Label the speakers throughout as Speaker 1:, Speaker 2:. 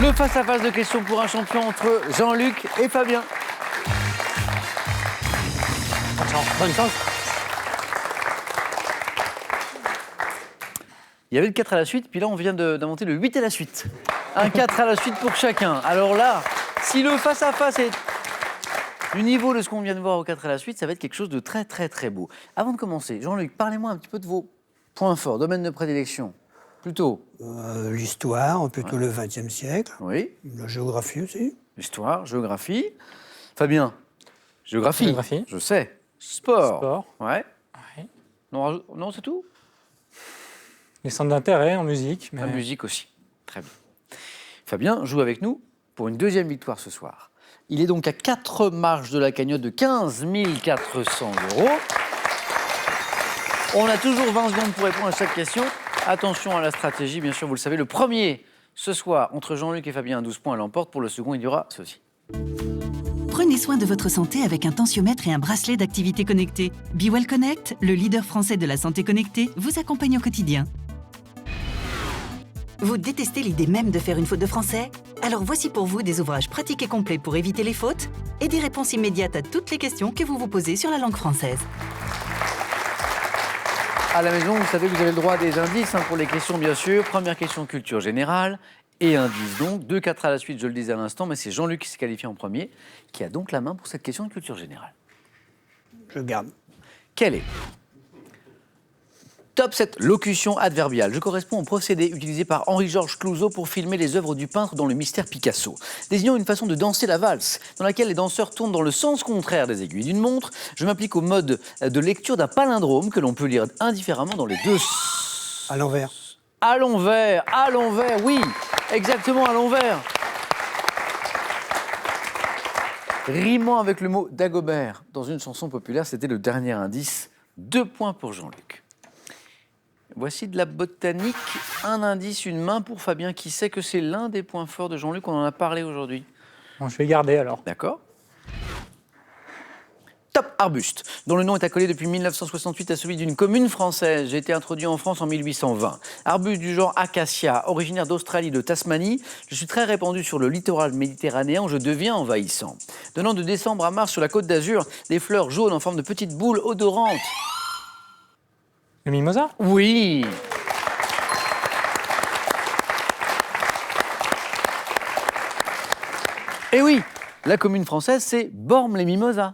Speaker 1: Le face-à-face de questions pour un champion entre Jean-Luc et Fabien.
Speaker 2: Bonne chance.
Speaker 1: Il y avait le 4 à la suite, puis là on vient d'inventer le 8 à la suite. Un 4 à la suite pour chacun. Alors là, si le face-à-face est du niveau de ce qu'on vient de voir au 4 à la suite, ça va être quelque chose de très très très beau. Avant de commencer, Jean-Luc, parlez-moi un petit peu de vos points forts, domaine de prédilection. Plutôt
Speaker 3: L'histoire, plutôt le XXe siècle.
Speaker 1: Oui.
Speaker 3: La géographie aussi.
Speaker 1: Histoire, géographie. Fabien, géographie.
Speaker 2: Géographie.
Speaker 1: Je sais. Sport.
Speaker 2: Sport.
Speaker 1: Ouais.
Speaker 2: Ouais.
Speaker 1: Non, c'est tout.
Speaker 2: Les centres d'intérêt en musique. Mais...
Speaker 1: La musique aussi. Très bien. Fabien joue avec nous pour une deuxième victoire ce soir. Il est donc à 4 marches de la cagnotte de 15 400 €. On a toujours 20 secondes pour répondre à chaque question. Attention à la stratégie, bien sûr, vous le savez. Le premier, ce soir, entre Jean-Luc et Fabien, 12 points à l'emporte. Pour le second, il y aura ceci.
Speaker 4: Prenez soin de votre santé avec un tensiomètre et un bracelet d'activité connectée. Be Well Connect, le leader français de la santé connectée, vous accompagne au quotidien. Vous détestez l'idée même de faire une faute de français? Alors voici pour vous des ouvrages pratiques et complets pour éviter les fautes et des réponses immédiates à toutes les questions que vous vous posez sur la langue française.
Speaker 1: À la maison, vous savez que vous avez le droit à des indices pour les questions, bien sûr. Première question, culture générale. Et indice donc, 2-4 à la suite, je le disais à l'instant, mais c'est Jean-Luc qui s'est qualifié en premier, qui a donc la main pour cette question de culture générale.
Speaker 3: Je garde.
Speaker 1: Quelle est Top 7 locution adverbiale. Je corresponds au procédé utilisé par Henri-Georges Clouzot pour filmer les œuvres du peintre dans le mystère Picasso. Désignant une façon de danser la valse, dans laquelle les danseurs tournent dans le sens contraire des aiguilles d'une montre, je m'applique au mode de lecture d'un palindrome que l'on peut lire indifféremment dans les deux.
Speaker 3: À l'envers.
Speaker 1: À l'envers, oui, exactement à l'envers. Rimant avec le mot Dagobert dans une chanson populaire, c'était le dernier indice. 2 points pour Jean-Luc. Voici de la botanique, un indice, une main pour Fabien qui sait que c'est l'un des points forts de Jean-Luc, on en a parlé aujourd'hui.
Speaker 2: Bon, je vais garder alors.
Speaker 1: D'accord. Top arbuste, dont le nom est accolé depuis 1968 à celui d'une commune française. J'ai été introduit en France en 1820. Arbuste du genre Acacia, originaire d'Australie, de Tasmanie. Je suis très répandu sur le littoral méditerranéen où je deviens envahissant. Donnant de décembre à mars sur la côte d'Azur, des fleurs jaunes en forme de petites boules odorantes.
Speaker 2: Le mimosa?
Speaker 1: Oui. Et oui, la commune française, c'est Bormes-les-Mimosas.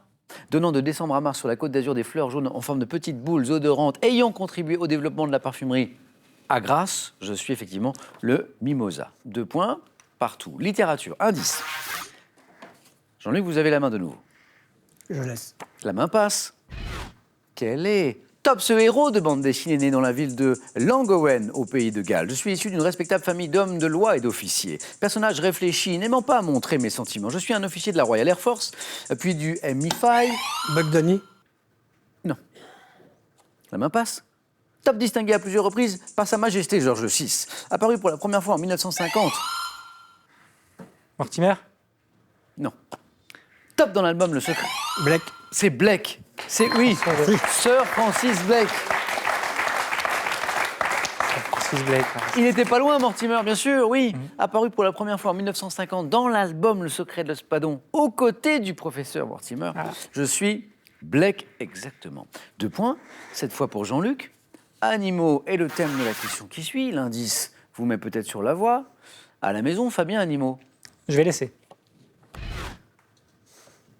Speaker 1: Donnant de décembre à mars sur la côte d'Azur des fleurs jaunes en forme de petites boules odorantes ayant contribué au développement de la parfumerie à Grasse, je suis effectivement le mimosa. 2 points partout. Littérature, indice. Jean-Luc, vous avez la main de nouveau.
Speaker 3: Je laisse.
Speaker 1: La main passe. Quel est Top, ce héros de bande dessinée né dans la ville de Llangowen, au pays de Galles. Je suis issu d'une respectable famille d'hommes de loi et d'officiers. Personnage réfléchi, n'aimant pas montrer mes sentiments. Je suis un officier de la Royal Air Force, puis du MI5.
Speaker 3: Buck
Speaker 1: Non. La main passe. Top, distingué à plusieurs reprises par Sa Majesté Georges VI. Apparu pour la première fois en 1950.
Speaker 2: Mortimer?
Speaker 1: Non. Top dans l'album Le Secret.
Speaker 3: Black.
Speaker 1: C'est Blake. Oui, Sir Francis Blake.
Speaker 2: Francis Blake.
Speaker 1: Il n'était pas loin, Mortimer, bien sûr, oui. Apparu pour la première fois en 1950 dans l'album Le Secret de l'Espadon, aux côtés du professeur Mortimer. Je suis Blake, exactement. 2 points, cette fois pour Jean-Luc. Animaux est le thème de la question qui suit. L'indice vous met peut-être sur la voie. À la maison, Fabien, animaux.
Speaker 2: Je vais laisser.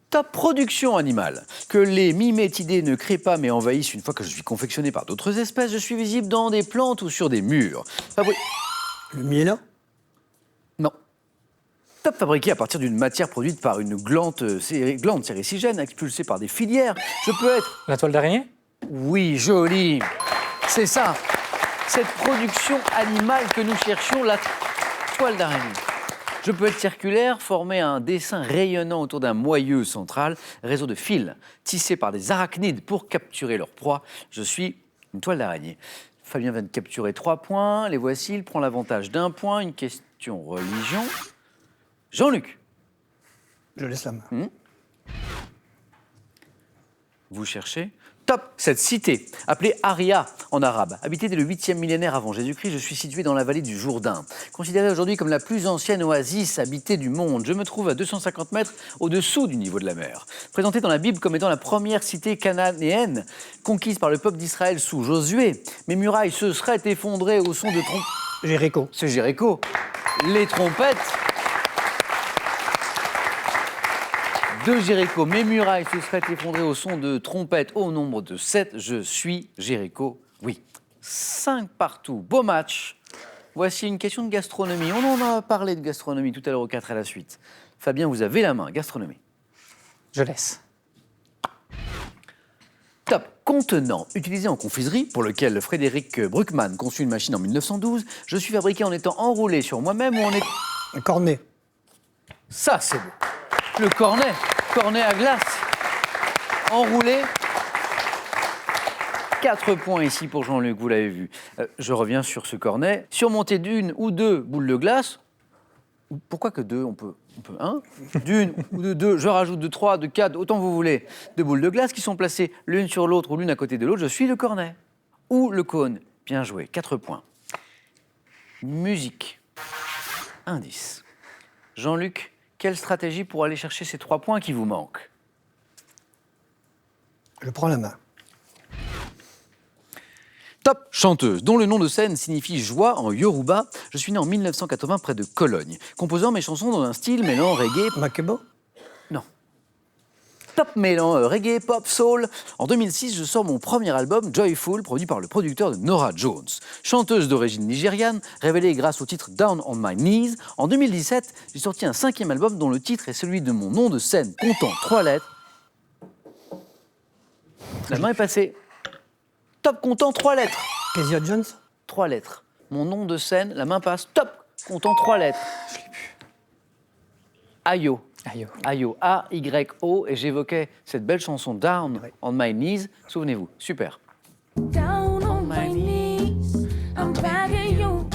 Speaker 1: Top production animale. Que les mimétidés ne créent pas mais envahissent une fois que je suis confectionné par d'autres espèces, je suis visible dans des plantes ou sur des murs.
Speaker 3: Le miel.
Speaker 1: Non. Top fabriqué à partir d'une matière produite par une glande séricigène expulsée par des filières. Je peux être...
Speaker 2: La toile d'araignée?
Speaker 1: Oui, joli. C'est ça. Cette production animale que nous cherchions, la toile d'araignée. Je peux être circulaire, former un dessin rayonnant autour d'un moyeu central, réseau de fils tissés par des arachnides pour capturer leur proie. Je suis une toile d'araignée. Fabien vient de capturer 3 points. Les voici, il prend l'avantage d'1 point. Une question religion. Jean-Luc.
Speaker 3: Je laisse la main.
Speaker 1: Vous cherchez Top. Cette cité, appelée Aria en arabe, habitée dès le 8e millénaire avant Jésus-Christ, je suis situé dans la vallée du Jourdain. Considérée aujourd'hui comme la plus ancienne oasis habitée du monde, je me trouve à 250 mètres au-dessous du niveau de la mer. Présentée dans la Bible comme étant la première cité cananéenne conquise par le peuple d'Israël sous Josué, mes murailles se seraient effondrées au son de trompettes.
Speaker 3: Jéricho.
Speaker 1: C'est Jéricho. Les trompettes de Jéricho. Mes murailles se seraient effondrées au son de trompettes au nombre de 7. Je suis Jéricho. Oui. 5 partout. Beau match. Voici une question de gastronomie. On en a parlé de gastronomie tout à l'heure au 4 à la suite. Fabien, vous avez la main. Gastronomie.
Speaker 2: Je laisse.
Speaker 1: Top. Contenant utilisé en confiserie, pour lequel Frédéric Bruckmann conçut une machine en 1912. Je suis fabriqué en étant enroulé sur moi-même ou en étant...
Speaker 3: Un cornet.
Speaker 1: Ça, c'est beau. Le cornet à glace, enroulé. 4 points ici pour Jean-Luc, vous l'avez vu. Je reviens sur ce cornet. Surmonté d'une ou deux boules de glace. Pourquoi que deux? On peut un. D'une ou de deux, je rajoute de 3, de 4, autant que vous voulez, de boules de glace qui sont placées l'une sur l'autre ou l'une à côté de l'autre. Je suis le cornet. Ou le cône. Bien joué, 4 points. Musique. Indice. Jean-Luc, quelle stratégie pour aller chercher ces 3 points qui vous manquent?
Speaker 3: Je prends la main.
Speaker 1: Top. Chanteuse, dont le nom de scène signifie joie en Yoruba. Je suis né en 1980 près de Cologne, composant mes chansons dans un style mêlant reggae...
Speaker 3: Makebo.
Speaker 1: Non. Top mêlant reggae, pop, soul. En 2006, je sors mon premier album, Joyful, produit par le producteur de Norah Jones. Chanteuse d'origine nigériane, révélée grâce au titre Down on My Knees. En 2017, j'ai sorti un 5e album dont le titre est celui de mon nom de scène, comptant 3 lettres. La main est passée. Top, comptant 3 lettres.
Speaker 3: Kezia Jones.
Speaker 1: 3 lettres. Mon nom de scène, la main passe. Top, comptant 3 lettres.
Speaker 2: Je l'ai plus.
Speaker 1: Ayo.
Speaker 2: Aïe.
Speaker 1: Ayo, A-Y-O, et j'évoquais cette belle chanson Down on My Knees. Souvenez-vous, super.
Speaker 5: Down on my knees, I'm begging you.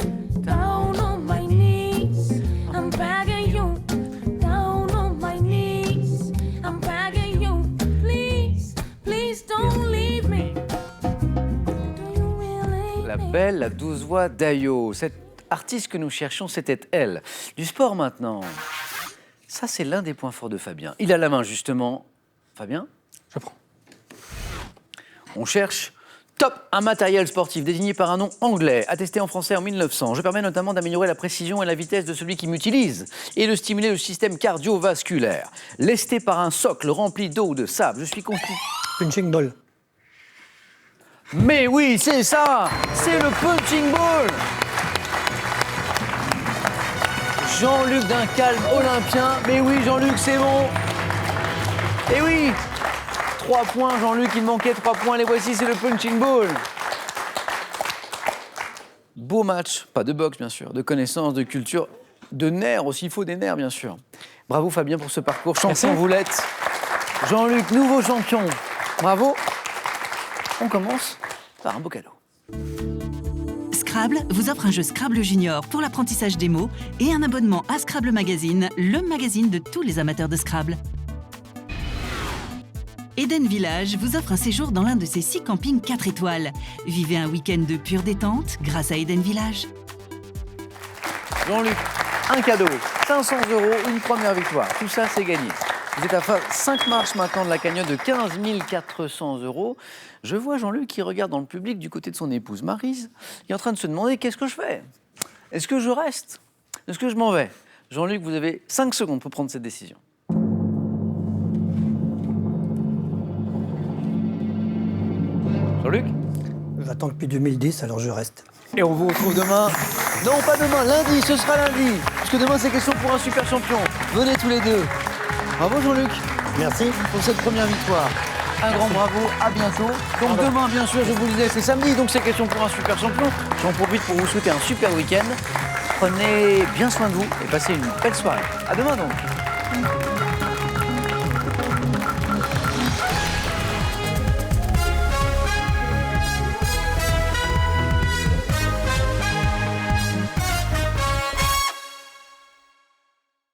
Speaker 5: Down on my knees, I'm begging you. Down on my knees, I'm begging you. Please, please don't leave me. Do you really
Speaker 1: La
Speaker 5: mean
Speaker 1: belle, la douce voix d'Ayo. Cette artiste que nous cherchions, c'était elle. Du sport maintenant. Ça, c'est l'un des points forts de Fabien. Il a la main, justement. Fabien,
Speaker 2: Je prends.
Speaker 1: on cherche top, un matériel sportif désigné par un nom anglais, attesté en français en 1900. Je permets notamment d'améliorer la précision et la vitesse de celui qui m'utilise et de stimuler le système cardiovasculaire. Lesté par un socle rempli d'eau ou de sable, je suis constitué...
Speaker 3: Punching ball.
Speaker 1: Mais oui, c'est ça. C'est le punching ball. Jean-Luc d'un calme olympien. Mais oui, Jean-Luc, c'est bon. Et oui, 3 points, Jean-Luc, il manquait 3 points. Les voici, c'est le punching ball. Beau match, pas de boxe, bien sûr, de connaissances, de culture, de nerfs aussi, il faut des nerfs, bien sûr. Bravo, Fabien, pour ce parcours. Champion, vous l'êtes. Jean-Luc, nouveau champion. Bravo. On commence par un beau cadeau.
Speaker 4: Scrabble vous offre un jeu Scrabble Junior pour l'apprentissage des mots et un abonnement à Scrabble Magazine, le magazine de tous les amateurs de Scrabble. Eden Village vous offre un séjour dans l'un de ses 6 campings 4 étoiles. Vivez un week-end de pure détente grâce à Eden Village.
Speaker 1: Jean-Luc, un cadeau, 500 €, une première victoire. Tout ça, c'est gagné. Vous êtes à 5 marches maintenant de la cagnotte de 15 400 €. Je vois Jean-Luc qui regarde dans le public du côté de son épouse Maryse, qui est en train de se demander qu'est-ce que je fais? Est-ce que je reste? Est-ce que je m'en vais? Jean-Luc, vous avez 5 secondes pour prendre cette décision. Jean-Luc?
Speaker 3: J'attends depuis 2010, alors je reste.
Speaker 1: Et on vous retrouve demain. Non, pas demain, lundi, ce sera lundi. Parce que demain, c'est question pour un super champion. Venez tous les deux. Bravo Jean-Luc
Speaker 3: Merci.
Speaker 1: pour cette première victoire. Un grand bravo, à bientôt. Donc demain, bien sûr, je vous le disais, c'est samedi, donc c'est question pour un super champion. J'en profite pour vous souhaiter un super week-end. Prenez bien soin de vous et passez une belle soirée. À demain donc.